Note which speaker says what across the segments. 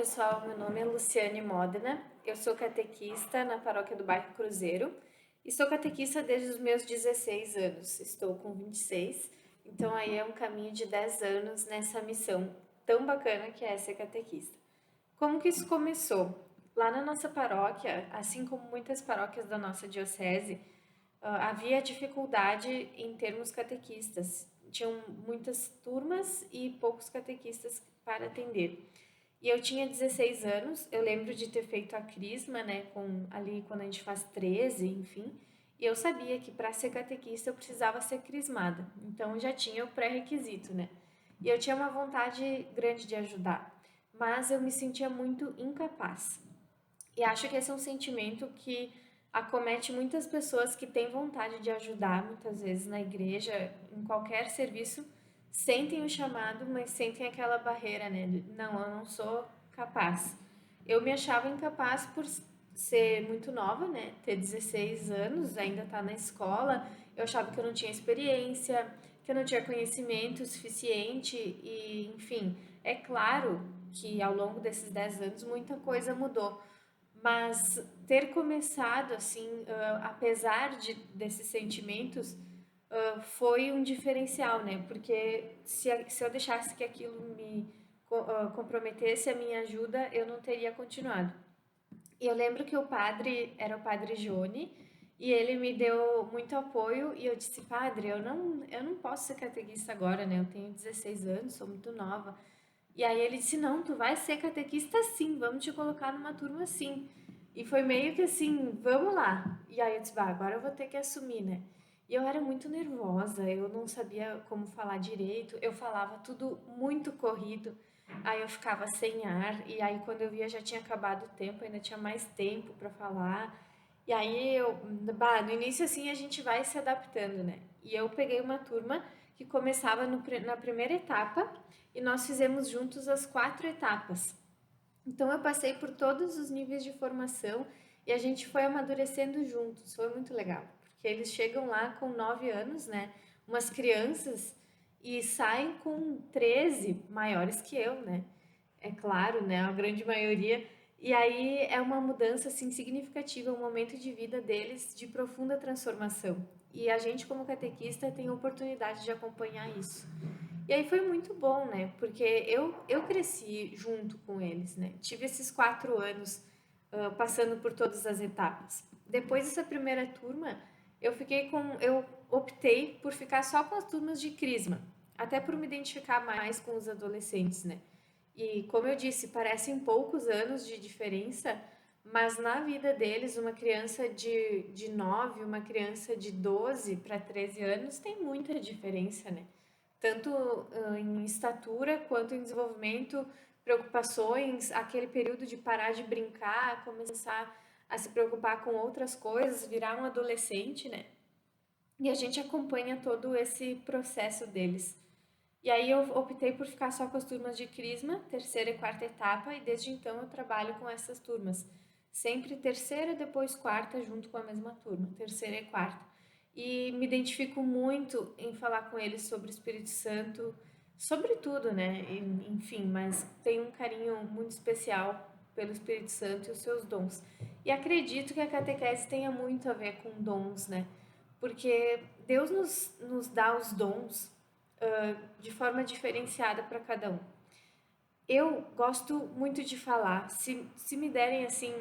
Speaker 1: pessoal, meu nome é Luciane Modena, eu sou catequista na paróquia do bairro Cruzeiro e sou catequista desde os meus 16 anos, estou com 26, então aí é um caminho de 10 anos nessa missão tão bacana que é ser catequista. Como que isso começou? Lá na nossa paróquia, assim como muitas paróquias da nossa diocese, havia dificuldade em termos catequistas. Tinham muitas turmas e poucos catequistas para atender. E eu tinha 16 anos, eu lembro de ter feito a crisma, né, ali quando a gente faz 13, enfim, e eu sabia que para ser catequista eu precisava ser crismada, então eu já tinha o pré-requisito, né? E eu tinha uma vontade grande de ajudar, mas eu me sentia muito incapaz. E acho que esse é um sentimento que acomete muitas pessoas que têm vontade de ajudar, muitas vezes na igreja, em qualquer serviço, sentem o chamado, mas sentem aquela barreira, né? Não, eu não sou capaz. Eu me achava incapaz por ser muito nova, né? Ter 16 anos, ainda estar na escola. Eu achava que eu não tinha experiência, que eu não tinha conhecimento suficiente e, enfim, é claro que ao longo desses 10 anos muita coisa mudou. Mas ter começado assim, apesar desses sentimentos, foi um diferencial, né? Porque se eu deixasse que aquilo me comprometesse a minha ajuda, eu não teria continuado. E eu lembro que o padre era o padre Jone, e ele me deu muito apoio, e eu disse, padre, eu não posso ser catequista agora, né? Eu tenho 16 anos, sou muito nova. E aí ele disse, não, tu vai ser catequista sim, vamos te colocar numa turma sim. E foi meio que assim, vamos lá. E aí eu disse, bah, agora eu vou ter que assumir, né? E eu era muito nervosa, eu não sabia como falar direito, eu falava tudo muito corrido, aí eu ficava sem ar, e aí quando eu via já tinha acabado o tempo, ainda tinha mais tempo para falar. E aí bah, no início assim a gente vai se adaptando, né? E eu peguei uma turma que começava na primeira etapa e nós fizemos juntos as 4 etapas. Então eu passei por todos os níveis de formação e a gente foi amadurecendo juntos, foi muito legal, porque eles chegam lá com 9 anos, né? Umas crianças e saem com 13 maiores que eu, né? É claro, né? A grande maioria. E aí é uma mudança assim significativa, um momento de vida deles de profunda transformação. E a gente como catequista tem a oportunidade de acompanhar isso. E aí foi muito bom, né? Porque eu cresci junto com eles, né? Tive esses 4 anos passando por todas as etapas. Depois dessa primeira turma, eu optei por ficar só com as turmas de crisma, até por me identificar mais com os adolescentes, né? E como eu disse, parecem poucos anos de diferença, mas na vida deles, uma criança de 9, uma criança de 12 para 13 anos tem muita diferença, né? Tanto em estatura quanto em desenvolvimento, preocupações, aquele período de parar de brincar, começar a se preocupar com outras coisas, virar um adolescente, né? E a gente acompanha todo esse processo deles. E aí eu optei por ficar só com as turmas de Crisma, terceira e quarta etapa, e desde então eu trabalho com essas turmas. Sempre terceira, depois quarta, junto com a mesma turma, terceira e quarta. E me identifico muito em falar com eles sobre o Espírito Santo, sobre tudo, né? Enfim, mas tenho um carinho muito especial pelo Espírito Santo e os seus dons. E acredito que a catequese tenha muito a ver com dons, né? Porque Deus nos dá os dons de forma diferenciada para cada um. Eu gosto muito de falar. Se me derem assim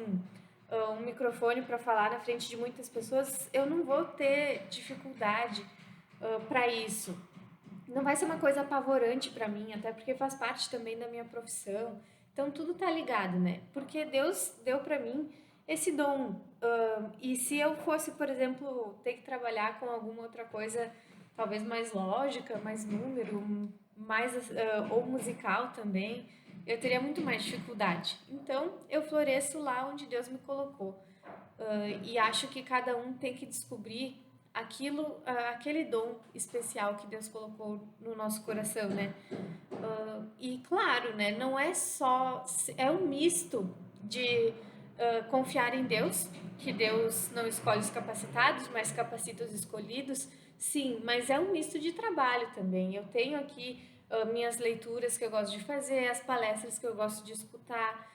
Speaker 1: um microfone para falar na frente de muitas pessoas, eu não vou ter dificuldade para isso. Não vai ser uma coisa apavorante para mim, até porque faz parte também da minha profissão. Então tudo tá ligado, né? Porque Deus deu para mim esse dom. E se eu fosse, por exemplo, ter que trabalhar com alguma outra coisa, talvez mais lógica, mais número, mais ou musical também, eu teria muito mais dificuldade. Então eu floresço lá onde Deus me colocou. E acho que cada um tem que descobrir aquele dom especial que Deus colocou no nosso coração, né? E claro, né? Não é só, é um misto de confiar em Deus, que Deus não escolhe os capacitados, mas capacita os escolhidos. Sim, mas é um misto de trabalho também. Eu tenho aqui minhas leituras que eu gosto de fazer, as palestras que eu gosto de escutar,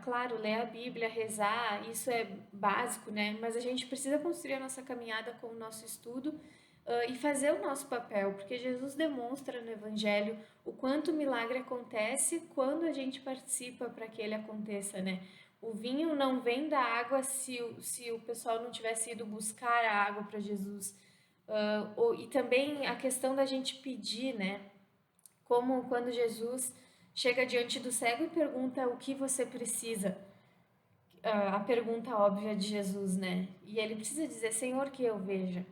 Speaker 1: claro, ler a Bíblia, rezar, isso é básico, né? Mas a gente precisa construir a nossa caminhada com o nosso estudo, e fazer o nosso papel, porque Jesus demonstra no Evangelho o quanto o milagre acontece quando a gente participa para que ele aconteça, né? O vinho não vem da água se o pessoal não tivesse ido buscar a água para Jesus. E também a questão da gente pedir, né? Como quando Jesus chega diante do cego e pergunta o que você precisa. A pergunta óbvia de Jesus, né? E ele precisa dizer, Senhor, que eu veja,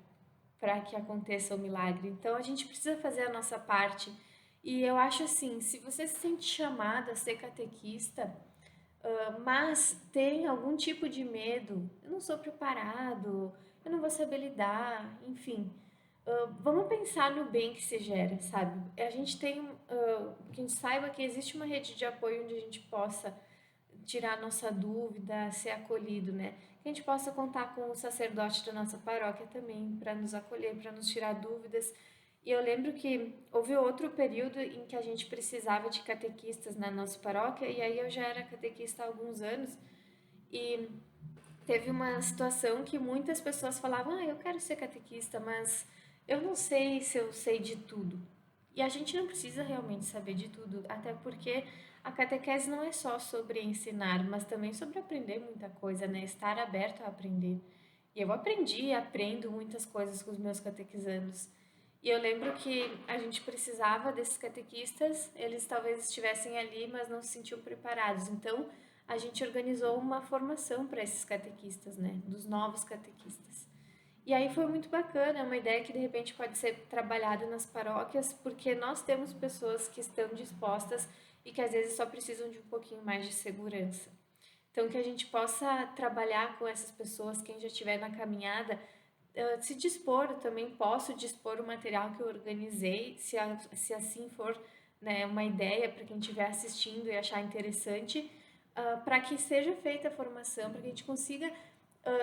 Speaker 1: para que aconteça o milagre. Então a gente precisa fazer a nossa parte. E eu acho assim, se você se sente chamada a ser catequista, mas tem algum tipo de medo, eu não sou preparado, eu não vou saber lidar, enfim, vamos pensar no bem que se gera, sabe? A gente tem, que a gente saiba que existe uma rede de apoio onde a gente possa tirar nossa dúvida, ser acolhido, né? Que a gente possa contar com o sacerdote da nossa paróquia também para nos acolher, para nos tirar dúvidas. E eu lembro que houve outro período em que a gente precisava de catequistas na nossa paróquia, e aí eu já era catequista há alguns anos, e teve uma situação que muitas pessoas falavam: eu quero ser catequista, mas eu não sei se eu sei de tudo. E a gente não precisa realmente saber de tudo, até porque a catequese não é só sobre ensinar, mas também sobre aprender muita coisa, né? Estar aberto a aprender. E eu aprendi e aprendo muitas coisas com os meus catequizandos. E eu lembro que a gente precisava desses catequistas, eles talvez estivessem ali, mas não se sentiam preparados. Então, a gente organizou uma formação para esses catequistas, né? Dos novos catequistas. E aí foi muito bacana, é uma ideia que de repente pode ser trabalhada nas paróquias, porque nós temos pessoas que estão dispostas e que às vezes só precisam de um pouquinho mais de segurança. Então, que a gente possa trabalhar com essas pessoas, quem já estiver na caminhada, se dispor, eu também posso dispor o material que eu organizei, se assim for, né, uma ideia para quem estiver assistindo e achar interessante, para que seja feita a formação, para que a gente consiga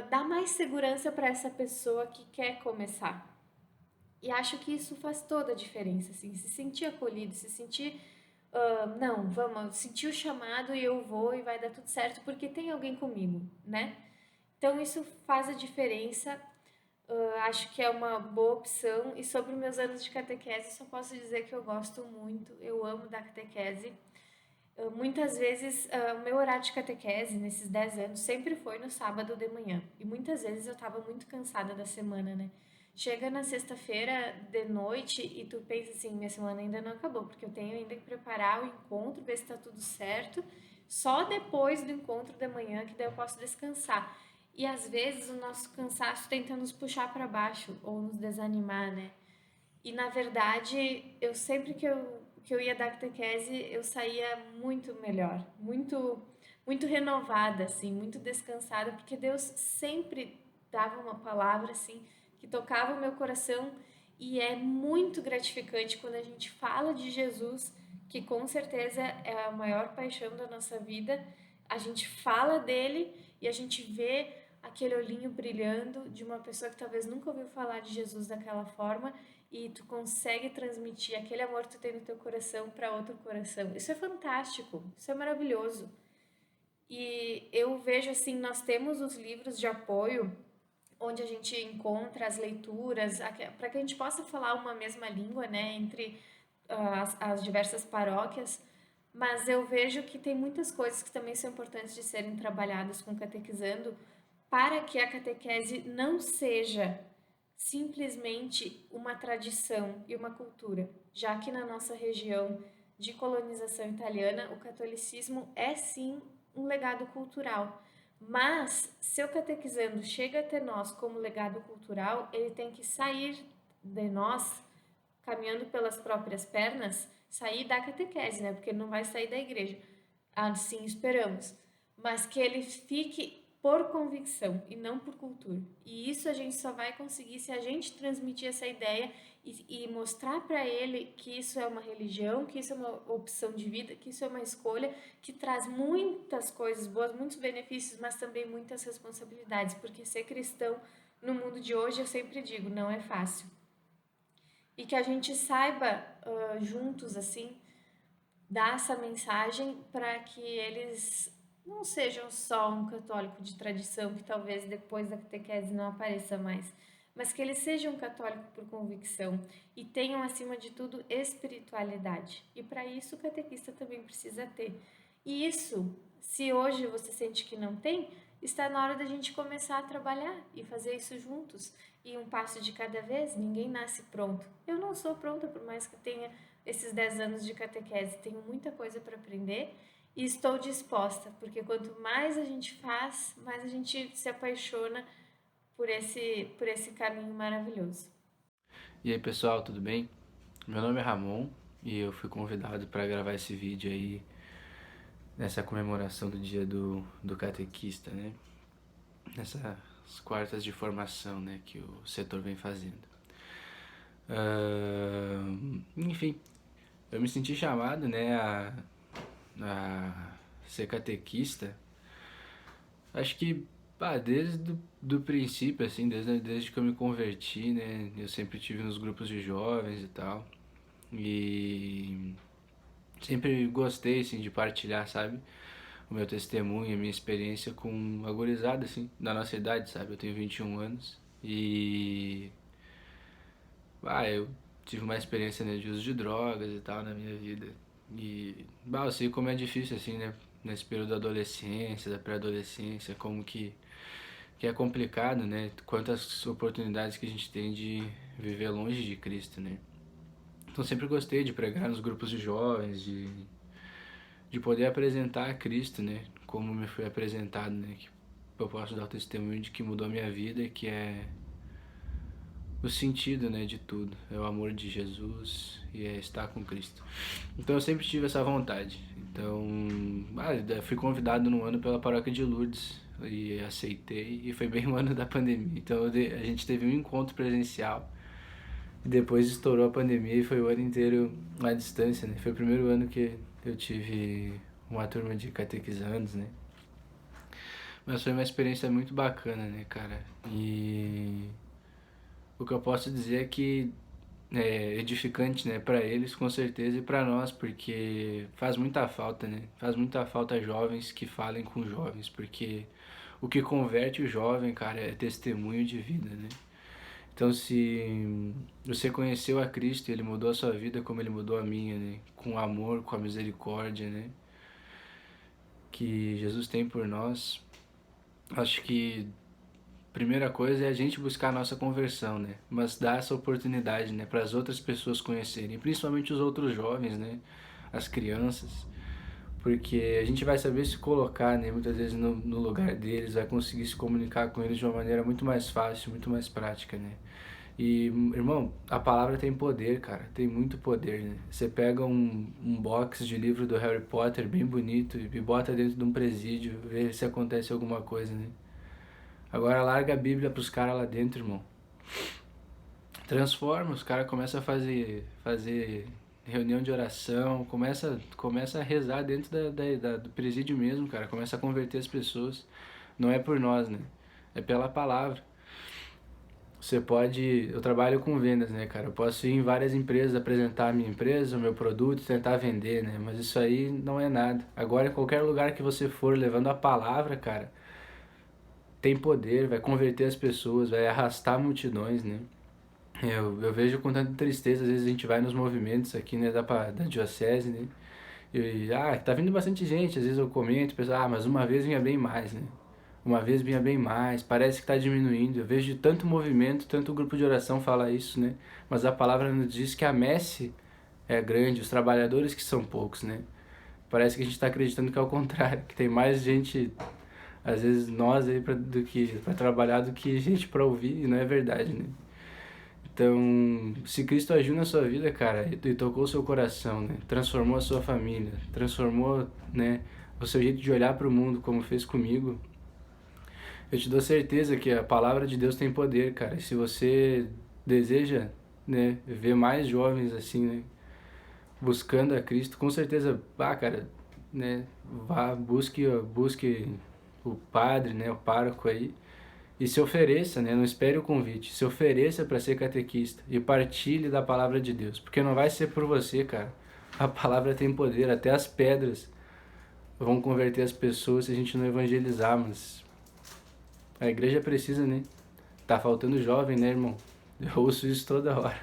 Speaker 1: dar mais segurança para essa pessoa que quer começar. E acho que isso faz toda a diferença, assim, se sentir acolhido, se sentir, não, vamos, sentir o chamado e eu vou e vai dar tudo certo porque tem alguém comigo, né? Então isso faz a diferença. Acho que é uma boa opção. E sobre meus anos de catequese, só posso dizer que eu gosto muito, eu amo dar catequese. Muitas vezes, o meu horário de catequese, nesses 10 anos, sempre foi no sábado de manhã. E muitas vezes eu estava muito cansada da semana, né? Chega na sexta-feira de noite e tu pensa assim, minha semana ainda não acabou, porque eu tenho ainda que preparar o encontro, ver se está tudo certo. Só depois do encontro de manhã que daí eu posso descansar. E às vezes o nosso cansaço tenta nos puxar para baixo ou nos desanimar, né? E na verdade, eu sempre que eu ia dar catequese, eu saía muito melhor, muito renovada assim, muito descansada, porque Deus sempre dava uma palavra assim que tocava o meu coração, e é muito gratificante quando a gente fala de Jesus, que com certeza é a maior paixão da nossa vida. A gente fala dele e a gente vê aquele olhinho brilhando de uma pessoa que talvez nunca ouviu falar de Jesus daquela forma, e tu consegue transmitir aquele amor que tu tem no teu coração para outro coração. Isso é fantástico, isso é maravilhoso. E eu vejo assim, nós temos os livros de apoio onde a gente encontra as leituras para que a gente possa falar uma mesma língua, né, entre as diversas paróquias. Mas eu vejo que tem muitas coisas que também são importantes de serem trabalhadas com o catequizando, para que a catequese não seja simplesmente uma tradição e uma cultura, já que na nossa região de colonização italiana o catolicismo é sim um legado cultural. Mas se o catequizando chega até nós como legado cultural, ele tem que sair de nós caminhando pelas próprias pernas, sair da catequese, né? Porque ele não vai sair da igreja. Assim esperamos. Mas que ele fique por convicção e não por cultura. E isso a gente só vai conseguir se a gente transmitir essa ideia e mostrar para ele que isso é uma religião, que isso é uma opção de vida, que isso é uma escolha que traz muitas coisas boas, muitos benefícios, mas também muitas responsabilidades, porque ser cristão no mundo de hoje, eu sempre digo, não é fácil. e que a gente saiba juntos, assim, dar essa mensagem para que eles não sejam só um católico de tradição, que talvez depois da catequese não apareça mais, mas que eles sejam católico por convicção e tenham, acima de tudo, espiritualidade. E para isso o catequista também precisa ter. E isso, se hoje você sente que não tem, está na hora da gente começar a trabalhar e fazer isso juntos. E um passo de cada vez, ninguém nasce pronto. Eu não sou pronta, por mais que tenha esses 10 anos de catequese, tenho muita coisa para aprender e estou disposta, porque quanto mais a gente faz, mais a gente se apaixona por esse caminho maravilhoso.
Speaker 2: E aí pessoal, tudo bem? Meu nome é Ramon e eu fui convidado para gravar esse vídeo aí nessa comemoração do dia do catequista, né? Nessas quartas de formação, né, que o setor vem fazendo. Enfim, eu me senti chamado, né, a ser catequista. Acho que desde do princípio, assim, desde que eu me converti, né, eu sempre tive nos grupos de jovens e tal. E sempre gostei, assim, de partilhar, sabe? O meu testemunho, a minha experiência com a gurizada, assim, da nossa idade, sabe? Eu tenho 21 anos e... eu tive uma experiência, né, de uso de drogas e tal na minha vida. E, eu sei como é difícil, assim, né? Nesse período da adolescência, da pré-adolescência, como que é complicado, né? Quantas oportunidades que a gente tem de viver longe de Cristo, né? Então sempre gostei de pregar nos grupos de jovens, de poder apresentar a Cristo, né? Como me foi apresentado, né? Que eu posso dar o testemunho de que mudou a minha vida e que é o sentido, né, de tudo. É o amor de Jesus e é estar com Cristo. Então eu sempre tive essa vontade. Então, eu fui convidado no ano pela paróquia de Lourdes e aceitei e foi bem o ano da pandemia. Então a gente teve um encontro presencial. Depois estourou a pandemia e foi o ano inteiro à distância, né? Foi o primeiro ano que eu tive uma turma de catequizandos, né? Mas foi uma experiência muito bacana, né, cara? E o que eu posso dizer é que é edificante, né, para eles com certeza e para nós, porque faz muita falta, né? Faz muita falta jovens que falem com jovens, porque o que converte o jovem, cara, é testemunho de vida, né? Então, se você conheceu a Cristo e Ele mudou a sua vida como Ele mudou a minha, né? Com o amor, com a misericórdia, né? Que Jesus tem por nós, acho que a primeira coisa é a gente buscar a nossa conversão, né? Mas dar essa oportunidade, né? Para as outras pessoas conhecerem, principalmente os outros jovens, né? As crianças, porque a gente vai saber se colocar, né? Muitas vezes no lugar deles, vai conseguir se comunicar com eles de uma maneira muito mais fácil, muito mais prática, né? E, irmão, a palavra tem poder, cara. Tem muito poder, né? Você pega um box de livro do Harry Potter bem bonito e bota dentro de um presídio, vê se acontece alguma coisa, né? Agora larga a Bíblia pros caras lá dentro, irmão. Transforma, os caras começam a fazer reunião de oração, começa a rezar dentro do presídio mesmo, cara. Começa a converter as pessoas. Não é por nós, né? É pela palavra. Você pode. Eu trabalho com vendas, né, cara? Eu posso ir em várias empresas apresentar a minha empresa, o meu produto, tentar vender, né? Mas isso aí não é nada. Agora, em qualquer lugar que você for levando a palavra, cara, tem poder, vai converter as pessoas, vai arrastar multidões, né? Eu vejo com tanta tristeza, às vezes a gente vai nos movimentos aqui, né, da diocese, né? E, tá vindo bastante gente, às vezes eu comento, penso, mas uma vez vinha bem mais, né? Uma vez vinha bem mais, parece que está diminuindo. Eu vejo tanto movimento, tanto grupo de oração fala isso, né? Mas a palavra nos diz que a messe é grande, os trabalhadores que são poucos, né? Parece que a gente está acreditando que é o contrário, que tem mais gente, às vezes nós aí do que para trabalhar do que gente para ouvir, e não é verdade, né? Então, se Cristo agiu na sua vida, cara, e tocou o seu coração, né? Transformou a sua família, transformou, né, o seu jeito de olhar para o mundo, como fez comigo, eu te dou certeza que a palavra de Deus tem poder, cara. E se você deseja, né, ver mais jovens assim, né, buscando a Cristo, com certeza, cara, né, busque o padre, né, o pároco aí, E se ofereça, né? Não espere o convite. Se ofereça para ser catequista e partilhe da palavra de Deus. Porque não vai ser por você, cara. A palavra tem poder. Até as pedras vão converter as pessoas se a gente não evangelizar. Mas a igreja precisa, né? Tá faltando jovem, né, irmão? Eu ouço isso toda hora.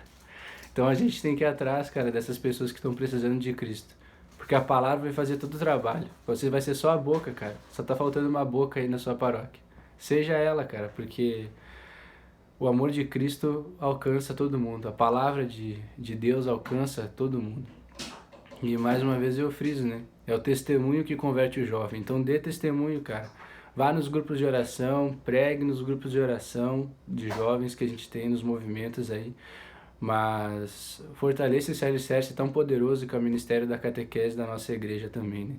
Speaker 2: Então a gente tem que ir atrás, cara, dessas pessoas que estão precisando de Cristo. Porque a palavra vai fazer todo o trabalho. Você vai ser só a boca, cara. Só tá faltando uma boca aí na sua paróquia. Seja ela, cara, porque o amor de Cristo alcança todo mundo. A palavra de Deus alcança todo mundo. E mais uma vez eu friso, né? É o testemunho que converte o jovem. Então dê testemunho, cara. Vá nos grupos de oração, pregue nos grupos de oração de jovens que a gente tem nos movimentos aí. Mas fortaleça esse alicerce tão poderoso que é o ministério da catequese da nossa igreja também, né?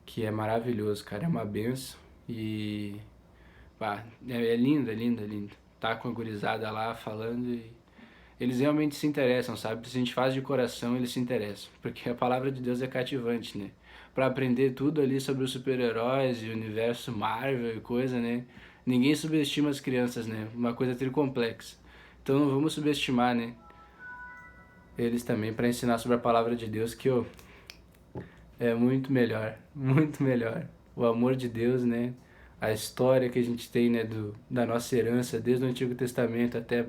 Speaker 2: Que é maravilhoso, cara. É uma benção. E pá, é lindo, é lindo, é lindo. Tá com a gurizada lá falando e eles realmente se interessam, sabe? Se a gente faz de coração, eles se interessam. Porque a palavra de Deus é cativante, né? Pra aprender tudo ali sobre os super-heróis e o universo Marvel e coisa, né? Ninguém subestima as crianças, né? Uma coisa tricomplexa. Então não vamos subestimar, né? Eles também para ensinar sobre a palavra de Deus que ó, é muito melhor, muito melhor. O amor de Deus, né? A história que a gente tem, né, da nossa herança, desde o Antigo Testamento até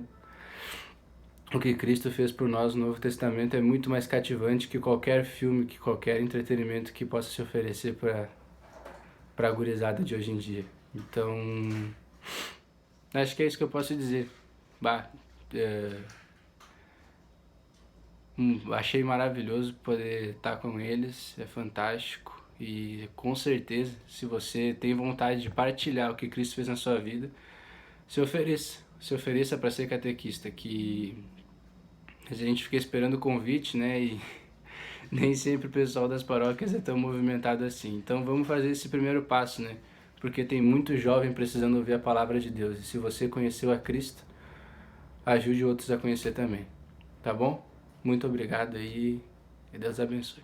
Speaker 2: o que Cristo fez por nós no Novo Testamento é muito mais cativante que qualquer filme, que qualquer entretenimento que possa se oferecer para a gurizada de hoje em dia. Então, acho que é isso que eu posso dizer. Bah, achei maravilhoso poder estar com eles, é fantástico. E com certeza, se você tem vontade de partilhar o que Cristo fez na sua vida, se ofereça para ser catequista, que a gente fica esperando o convite, né, e nem sempre o pessoal das paróquias é tão movimentado assim. Então vamos fazer esse primeiro passo, né, porque tem muito jovem precisando ouvir a palavra de Deus, e se você conheceu a Cristo, ajude outros a conhecer também, tá bom? Muito obrigado aí e Deus abençoe.